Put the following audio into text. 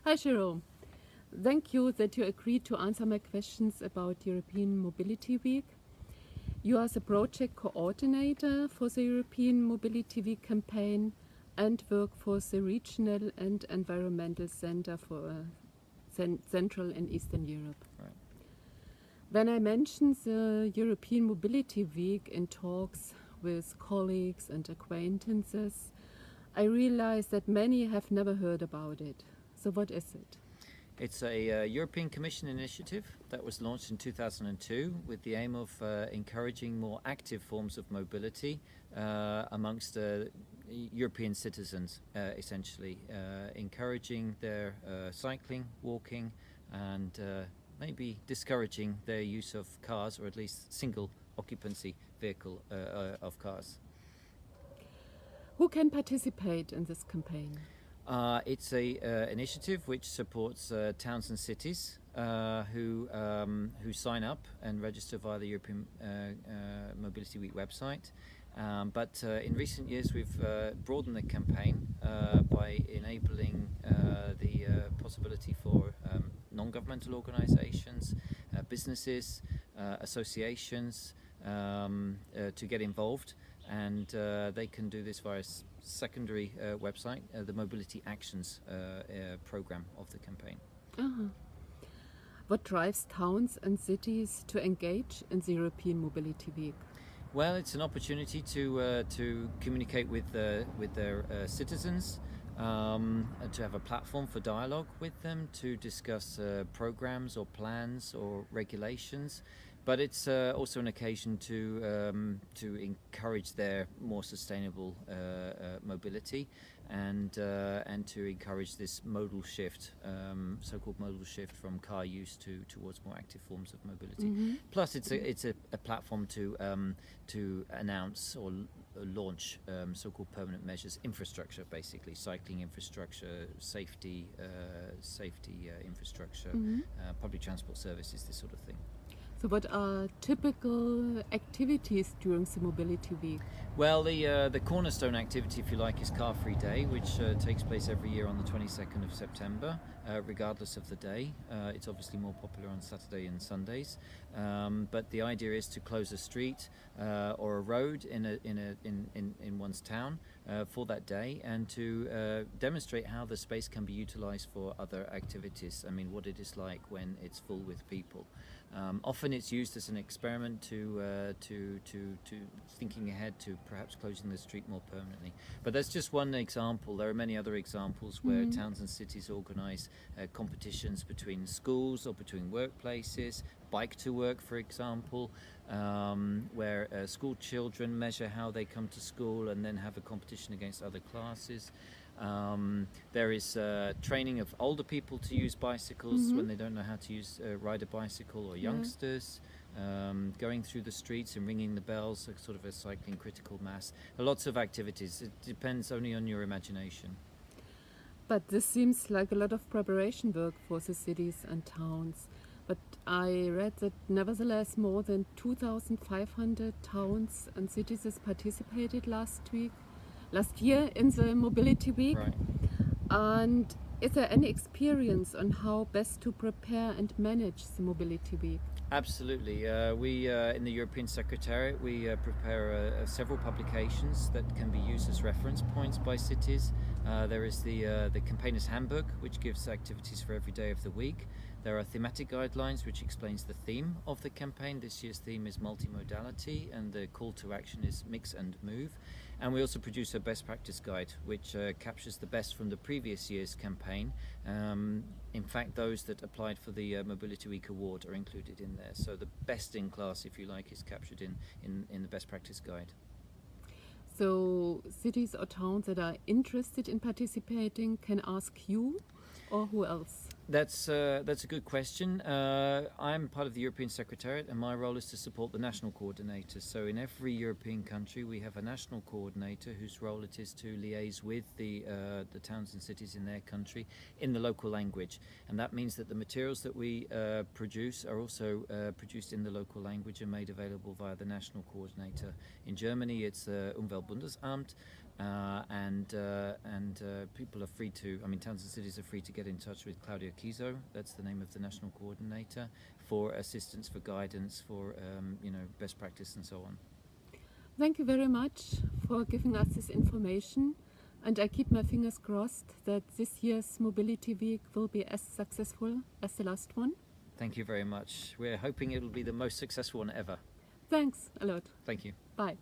Hi, Jerome. Thank you that you agreed to answer my questions about European Mobility Week. You are the project coordinator for the European Mobility Week campaign and work for the Regional and Environmental Center for Central and Eastern Europe. Right. When I mentioned the European Mobility Week in talks with colleagues and acquaintances, I realized that many have never heard about it. So what is it? It's a European Commission initiative that was launched in 2002 with the aim of encouraging more active forms of mobility amongst European citizens, essentially, encouraging their cycling, walking, and maybe discouraging their use of cars, or at least single occupancy vehicle of cars. Who can participate in this campaign? It's a initiative which supports towns and cities who sign up and register via the European Mobility Week website. But in recent years, we've broadened the campaign by enabling the possibility for non-governmental organisations, businesses, associations to get involved, and they can do this via a secondary website, the Mobility Actions program of the campaign. Uh-huh. What drives towns and cities to engage in the European Mobility Week? Well, it's an opportunity to communicate with their citizens, to have a platform for dialogue with them, to discuss programs or plans or regulations. But it's also an occasion to encourage their more sustainable mobility and to encourage this modal shift, so-called modal shift from car use towards more active forms of mobility. Mm-hmm. Plus, it's a platform to announce or launch so-called permanent measures, infrastructure, basically cycling infrastructure, safety infrastructure, Mm-hmm. Public transport services, this sort of thing. So what are typical activities during the Mobility Week? Well, the cornerstone activity, if you like, is Car Free Day, which takes place every year on the 22nd of September, regardless of the day. It's obviously more popular on Saturday and Sundays, but the idea is to close a street or a road in one's town for that day, and to demonstrate how the space can be utilized for other activities. I mean, what it is like when it's full with people. Often it's used as an experiment to thinking ahead to perhaps closing the street more permanently. But that's just one example. There are many other examples where towns and cities organise competitions between schools or between workplaces, bike to work, for example, where school children measure how they come to school and then have a competition against other classes. There is training of older people to use bicycles when they don't know how to ride a bicycle, or youngsters going through the streets and ringing the bells, sort of a cycling critical mass. Lots of activities. It depends only on your imagination. But this seems like a lot of preparation work for the cities and towns. But I read that nevertheless more than 2,500 towns and cities participated last year in the Mobility Week. Right. And is there any experience on how best to prepare and manage the Mobility Week? Absolutely. We in the European Secretariat, we prepare several publications that can be used as reference points by cities. There is the Campaigner's Handbook, which gives activities for every day of the week. There are thematic guidelines, which explains the theme of the campaign. This year's theme is multimodality, and the call to action is mix and move. And we also produce a best practice guide, which captures the best from the previous year's campaign. In fact, those that applied for the Mobility Week Award are included in there. So the best in class, if you like, is captured in the best practice guide. So cities or towns that are interested in participating can ask you, or who else? That's a good question. I'm part of the European Secretariat, and my role is to support the national coordinators. So in every European country, we have a national coordinator whose role it is to liaise with the towns and cities in their country in the local language. And that means that the materials that we produce are also produced in the local language and made available via the national coordinator. In Germany, it's Umweltbundesamt. and people are free to, towns and cities are free to get in touch with Claudia Kiso, that's the name of the national coordinator, for assistance, for guidance, for best practice and so on. Thank you very much for giving us this information, and I keep my fingers crossed that this year's Mobility Week will be as successful as the last one. Thank you very much. We're hoping it will be the most successful one ever. Thanks a lot. Thank you. Bye.